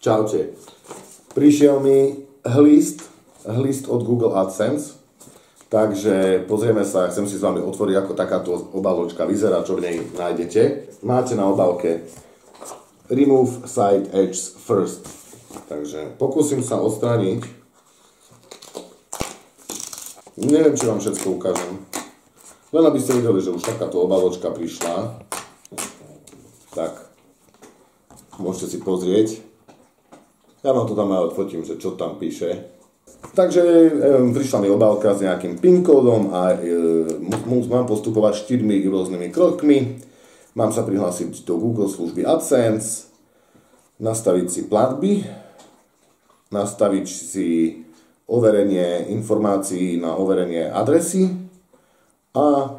Čaute. Prišiel mi hlist od Google AdSense, takže pozrieme sa, chcem si s vami otvoriť, ako takáto obaločka vyzerá, čo v nej nájdete. Máte na obálke Remove Side Edges First. Takže pokúsim sa odstrániť. Neviem, či vám všetko ukážem. Len aby ste videli, že už takáto obaločka prišla. Tak, môžete si pozrieť. Ja vám to tam aj odfotím, že čo tam píše. Takže prišla mi obálka s nejakým PIN kódom a mám postupovať 4 rôznymi krokmi. Mám sa prihlásiť do Google služby AdSense, nastaviť si platby, nastaviť si overenie informácií na overenie adresy a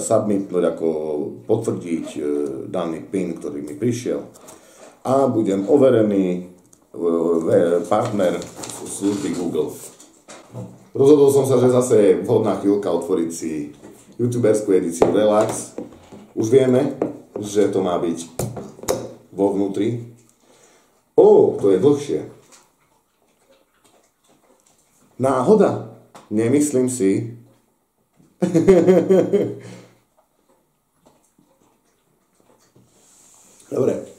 submitnúť, ako potvrdiť daný PIN, ktorý mi prišiel. A budem overený partner služby Google. Rozhodol som sa, že zase je vhodná chvíľka otvoriť si youtuberskú edíciu Relax. Už vieme, že to má byť vo vnútri. To je dlhšie. Náhoda? Nemyslím si. Dobre.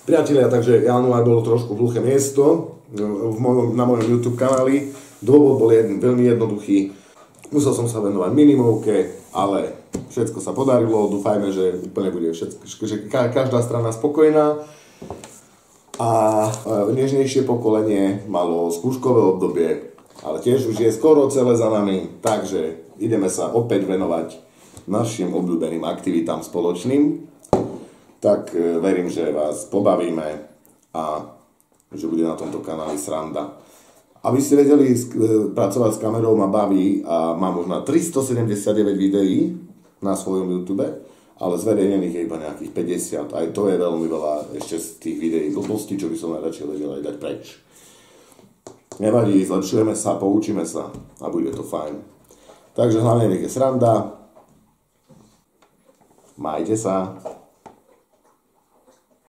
Priatelia, takže január bolo trošku dlhé miesto na mojom YouTube kanáli. Dôvod bol veľmi jednoduchý. Musel som sa venovať minimovke, ale všetko sa podarilo. Dúfajme, že úplne bude že každá strana spokojná. A nežnejšie pokolenie malo skúškové obdobie, ale tiež už je skoro celé za nami. Takže ideme sa opäť venovať našim obľúbeným aktivitám spoločným. Tak verím, že vás pobavíme a že bude na tomto kanáli sranda. Aby ste vedeli, pracovať s kamerou ma baví a mám už na 379 videí na svojom YouTube, ale zverejnených je iba nejakých 50. Aj to je veľmi veľa ešte z tých videí blbostí, čo by som najradšej vedel aj dať preč. Nevadí, zlepšujeme sa, poučíme sa a bude to fajn. Takže hlavne nech je sranda. Majte sa.